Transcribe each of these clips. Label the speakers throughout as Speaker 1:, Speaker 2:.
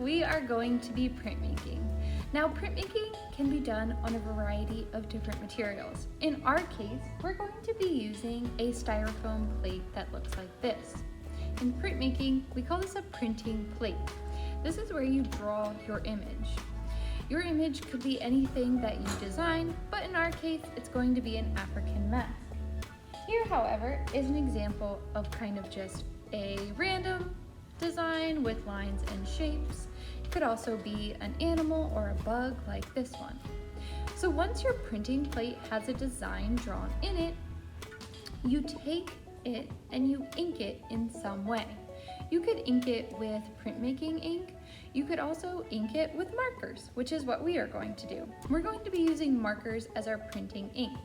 Speaker 1: we are going to be printmaking. Now, printmaking can be done on a variety of different materials. In our case, we're going to be using a styrofoam plate that looks like this. In printmaking, we call this a printing plate. This is where you draw your image. Your image could be anything that you design, but in our case, it's going to be an African mask. Here, however, is an example of kind of just a random design with lines and shapes. It could also be an animal or a bug like this one. So once your printing plate has a design drawn in it, you take it and you ink it in some way. You could ink it with printmaking ink. You could also ink it with markers, which is what we are going to do. We're going to be using markers as our printing ink.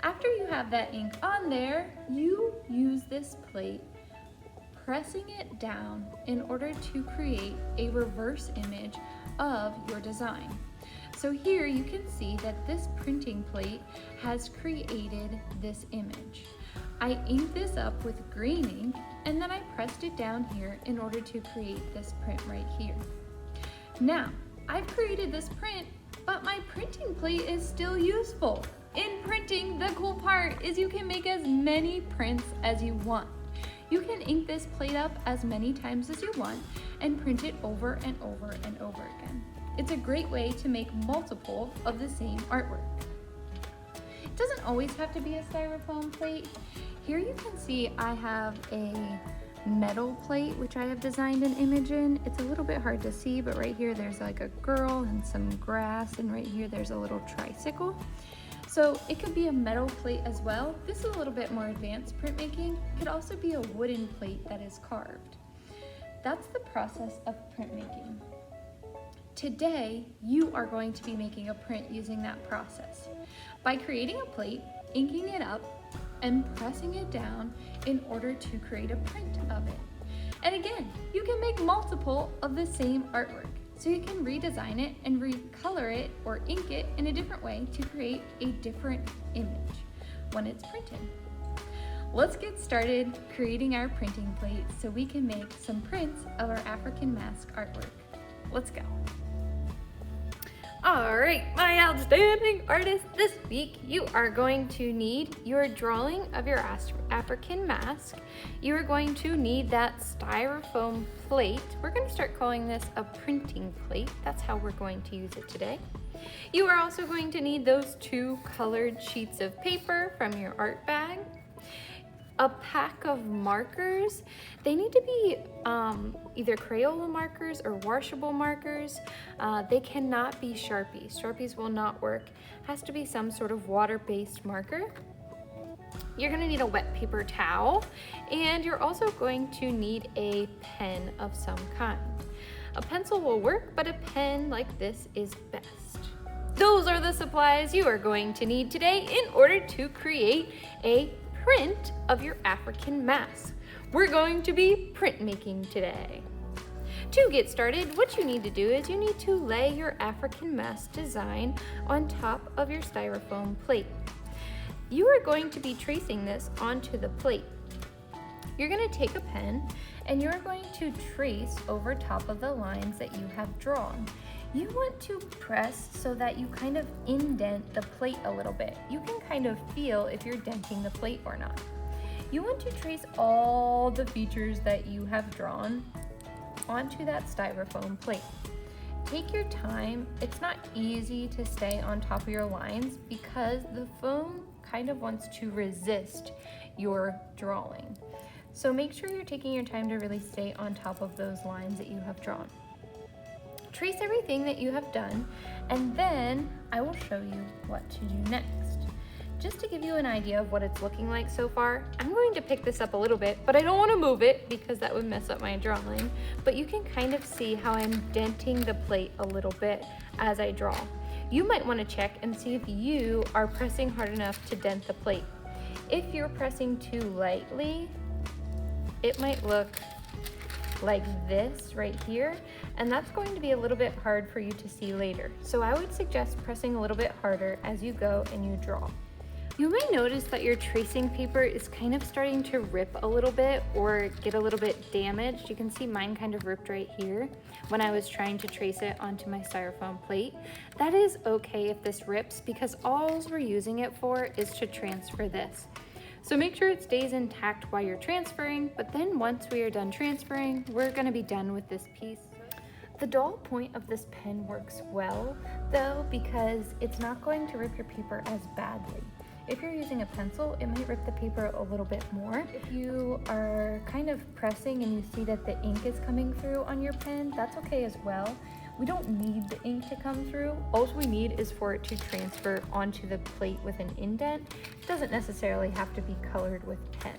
Speaker 1: After you have that ink on there, you use this plate, pressing it down in order to create a reverse image of your design. So here you can see that this printing plate has created this image. I inked this up with green ink and then I pressed it down here in order to create this print right here. Now, I've created this print, but my printing plate is still useful. In printing, the cool part is you can make as many prints as you want. You can ink this plate up as many times as you want and print it over and over and over again. It's a great way to make multiple of the same artwork. It doesn't always have to be a styrofoam plate. Here you can see I have a metal plate which I have designed an image in. It's a little bit hard to see, but right here there's like a girl and some grass, and right here there's a little tricycle. So it could be a metal plate as well. This is a little bit more advanced printmaking. It could also be a wooden plate that is carved. That's the process of printmaking. Today, you are going to be making a print using that process by creating a plate, inking it up, and pressing it down in order to create a print of it. And again, you can make multiple of the same artwork. So you can redesign it and recolor it or ink it in a different way to create a different image when it's printed. Let's get started creating our printing plate so we can make some prints of our African mask artwork. Let's go. All right, my outstanding artist, this week you are going to need your drawing of your African mask. You are going to need that styrofoam plate. We're going to start calling this a printing plate. That's how we're going to use it today. You are also going to need those 2 colored sheets of paper from your art bag. A pack of markers. They need to be either Crayola markers or washable markers. They cannot be Sharpies. Sharpies will not work. Has to be some sort of water-based marker. You're gonna need a wet paper towel, and you're also going to need a pen of some kind. A pencil will work, but a pen like this is best. Those are the supplies you are going to need today in order to create a print of your African mask. We're going to be printmaking today. To get started, what you need to do is you need to lay your African mask design on top of your styrofoam plate. You are going to be tracing this onto the plate. You're going to take a pen and you're going to trace over top of the lines that you have drawn. You want to press so that you kind of indent the plate a little bit. You can kind of feel if you're denting the plate or not. You want to trace all the features that you have drawn onto that styrofoam plate. Take your time. It's not easy to stay on top of your lines because the foam kind of wants to resist your drawing. So make sure you're taking your time to really stay on top of those lines that you have drawn. Trace everything that you have done, and then I will show you what to do next. Just to give you an idea of what it's looking like so far, I'm going to pick this up a little bit, but I don't want to move it because that would mess up my drawing. But you can kind of see how I'm denting the plate a little bit as I draw. You might want to check and see if you are pressing hard enough to dent the plate. If you're pressing too lightly, it might look like this right here, and that's going to be a little bit hard for you to see later. So I would suggest pressing a little bit harder as you go and you draw. You may notice that your tracing paper is kind of starting to rip a little bit or get a little bit damaged. You can see mine kind of ripped right here when I was trying to trace it onto my styrofoam plate. That is okay if this rips because all we're using it for is to transfer this. So make sure it stays intact while you're transferring, but then once we are done transferring, we're gonna be done with this piece. The dull point of this pen works well though because it's not going to rip your paper as badly. If you're using a pencil, it might rip the paper a little bit more. If you are kind of pressing and you see that the ink is coming through on your pen, that's okay as well. We don't need the ink to come through. All we need is for it to transfer onto the plate with an indent. It doesn't necessarily have to be colored with pen.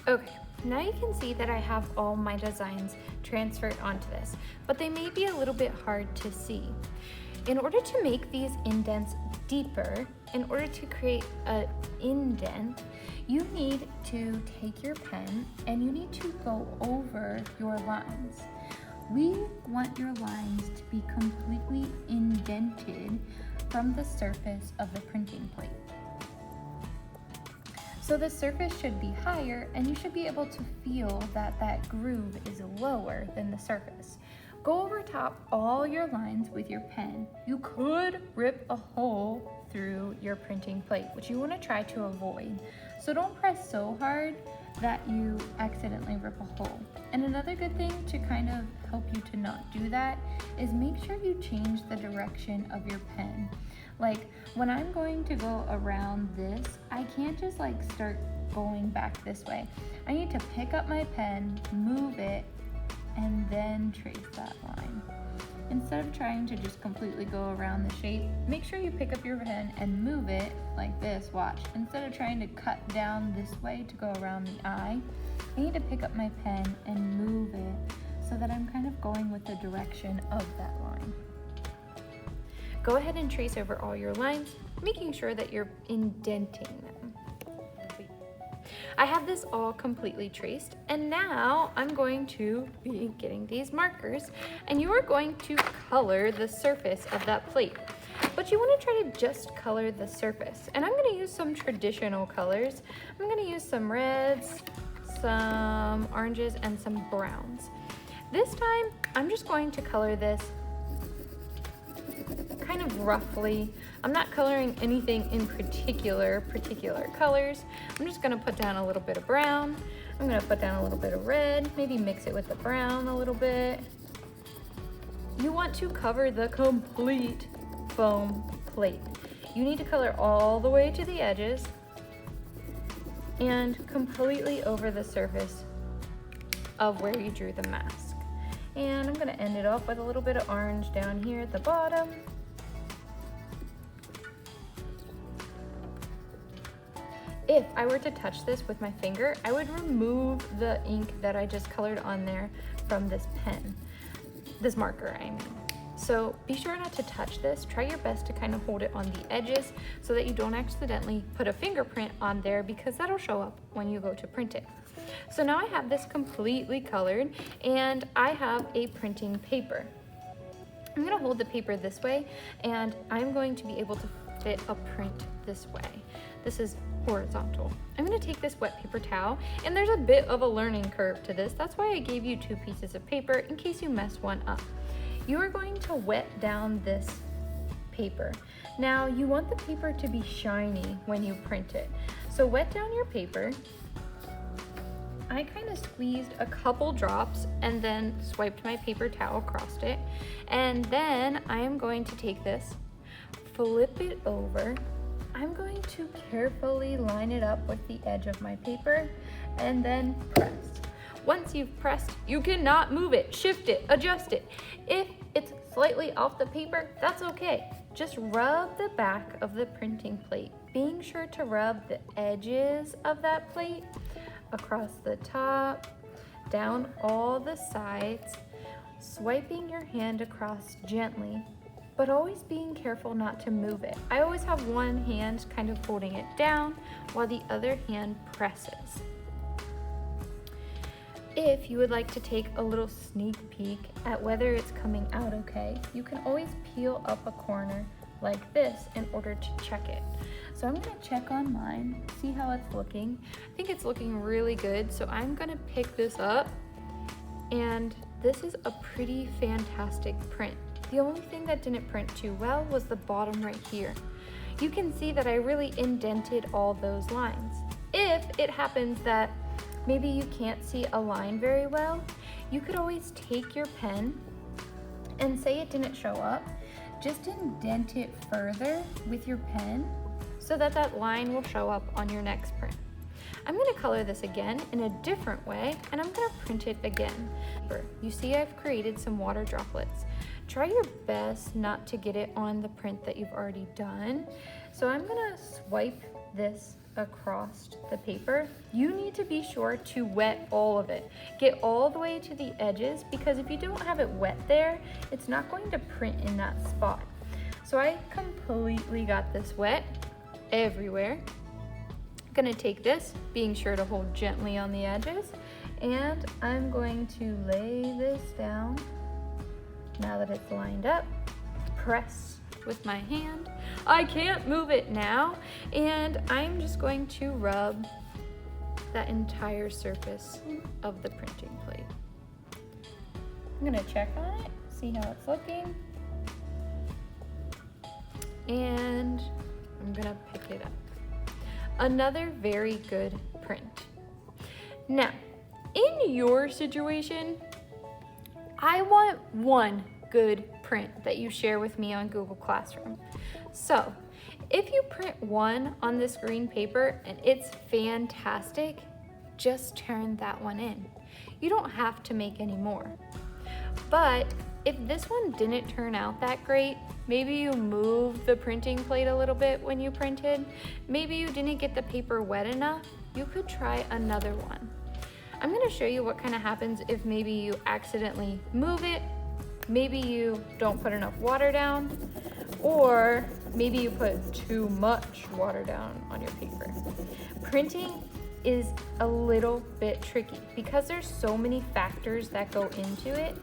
Speaker 1: Okay, now you can see that I have all my designs transferred onto this, but they may be a little bit hard to see. In order to make these indents deeper, in order to create an indent, you need to take your pen and you need to go over your lines. We want your lines to be completely indented from the surface of the printing plate. So the surface should be higher and you should be able to feel that that groove is lower than the surface. Go over top all your lines with your pen. You could rip a hole through your printing plate, which you want to try to avoid. So don't press so hard that you accidentally rip a hole. And another good thing to kind of help you to not do that is make sure you change the direction of your pen. Like when I'm going to go around this, I can't just like start going back this way. I need to pick up my pen, move it, and then trace that line. Instead of trying to just completely go around the shape, make sure you pick up your pen and move it like this, watch. Instead of trying to cut down this way to go around the eye, I need to pick up my pen and move it so that I'm kind of going with the direction of that line. Go ahead and trace over all your lines, making sure that you're indenting them. I have this all completely traced, and now I'm going to be getting these markers, and you are going to color the surface of that plate. But you want to try to just color the surface, and I'm going to use some traditional colors. I'm going to use some reds, some oranges, and some browns. This time, I'm just going to color this kind of roughly. I'm not coloring anything in particular colors. I'm just gonna put down a little bit of brown. I'm gonna put down a little bit of red, maybe mix it with the brown a little bit. You want to cover the complete foam plate. You need to color all the way to the edges and completely over the surface of where you drew the mask. And I'm gonna end it off with a little bit of orange down here at the bottom. If I were to touch this with my finger, I would remove the ink that I just colored on there from this pen, this marker, I mean. So be sure not to touch this. Try your best to kind of hold it on the edges so that you don't accidentally put a fingerprint on there because that'll show up when you go to print it. So now I have this completely colored and I have a printing paper. I'm gonna hold the paper this way and I'm going to be able to fit a print this way. This is horizontal. I'm gonna take this wet paper towel, and there's a bit of a learning curve to this. That's why I gave you 2 pieces of paper in case you mess one up. You are going to wet down this paper. Now you want the paper to be shiny when you print it. So wet down your paper. I kind of squeezed a couple drops and then swiped my paper towel across it. And then I am going to take this, flip it over. I'm going to carefully line it up with the edge of my paper and then press. Once you've pressed, you cannot move it, shift it, adjust it. If it's slightly off the paper, that's okay. Just rub the back of the printing plate, being sure to rub the edges of that plate across the top, down all the sides, swiping your hand across gently, but always being careful not to move it. I always have one hand kind of holding it down while the other hand presses. If you would like to take a little sneak peek at whether it's coming out okay, you can always peel up a corner like this in order to check it. So I'm gonna check on mine, see how it's looking. I think it's looking really good, so I'm gonna pick this up, and this is a pretty fantastic print. The only thing that didn't print too well was the bottom right here. You can see that I really indented all those lines. If it happens that maybe you can't see a line very well, you could always take your pen and say it didn't show up, just indent it further with your pen so that that line will show up on your next print. I'm gonna color this again in a different way, and I'm gonna print it again. You see I've created some water droplets. Try your best not to get it on the print that you've already done. So I'm gonna swipe this across the paper. You need to be sure to wet all of it. Get all the way to the edges, because if you don't have it wet there, it's not going to print in that spot. So I completely got this wet everywhere. I'm gonna take this, being sure to hold gently on the edges, and I'm going to lay this down. Now that it's lined up, press with my hand. I can't move it now, and I'm just going to rub that entire surface of the printing plate. I'm gonna check on it, see how it's looking, and I'm gonna pick it up. Another very good print. Now, in your situation, I want one good print that you share with me on Google Classroom. So, if you print one on this green paper and it's fantastic, just turn that one in. You don't have to make any more. But if this one didn't turn out that great, maybe you moved the printing plate a little bit when you printed, maybe you didn't get the paper wet enough, you could try another one. I'm gonna show you what kind of happens if maybe you accidentally move it, maybe you don't put enough water down, or maybe you put too much water down on your paper. Printing is a little bit tricky because there's so many factors that go into it.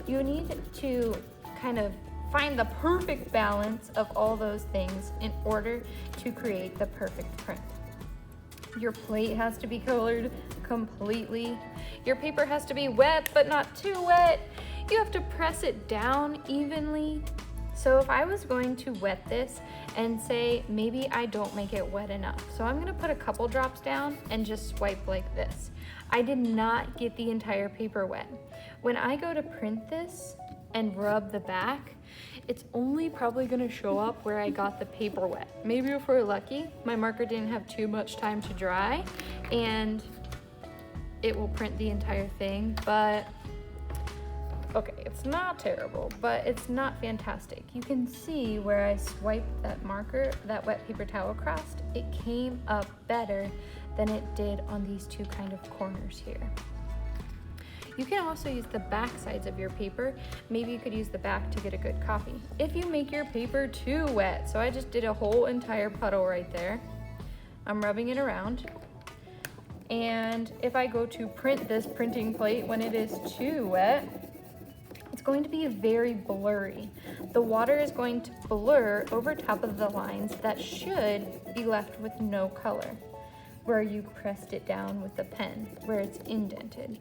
Speaker 1: You need to kind of find the perfect balance of all those things in order to create the perfect print. Your plate has to be colored completely. Your paper has to be wet, but not too wet. You have to press it down evenly. So if I was going to wet this and say, maybe I don't make it wet enough. So I'm gonna put a couple drops down and just swipe like this. I did not get the entire paper wet. When I go to print this and rub the back, it's only probably gonna show up where I got the paper wet. Maybe if we're lucky, my marker didn't have too much time to dry and it will print the entire thing, but okay, it's not terrible, but it's not fantastic. You can see where I swiped that marker, that wet paper towel across, it came up better than it did on these two kind of corners here. You can also use the back sides of your paper. Maybe you could use the back to get a good copy. If you make your paper too wet, so I just did a whole entire puddle right there. I'm rubbing it around. And if I go to print this printing plate when it is too wet, it's going to be very blurry. The water is going to blur over top of the lines that should be left with no color, where you pressed it down with the pen, where it's indented.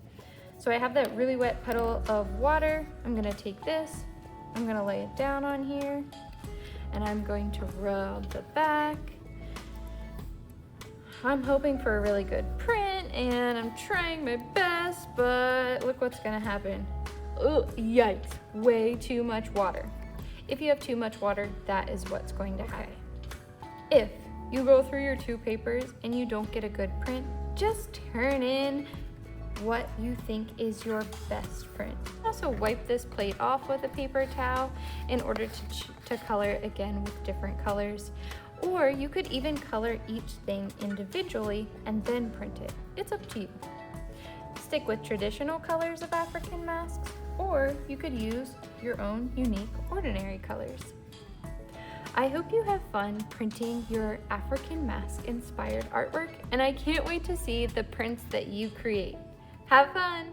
Speaker 1: So I have that really wet puddle of water. I'm gonna take this, I'm gonna lay it down on here, and I'm going to rub the back. I'm hoping for a really good print, and I'm trying my best, but look what's gonna happen. Oh, yikes, way too much water. If you have too much water, that is what's going to happen. If you go through your two papers and you don't get a good print, just turn in what you think is your best print. Also wipe this plate off with a paper towel in order to color again with different colors. Or you could even color each thing individually and then print it. It's up to you. Stick with traditional colors of African masks, or you could use your own unique ordinary colors. I hope you have fun printing your African mask inspired artwork, and I can't wait to see the prints that you create. Have fun!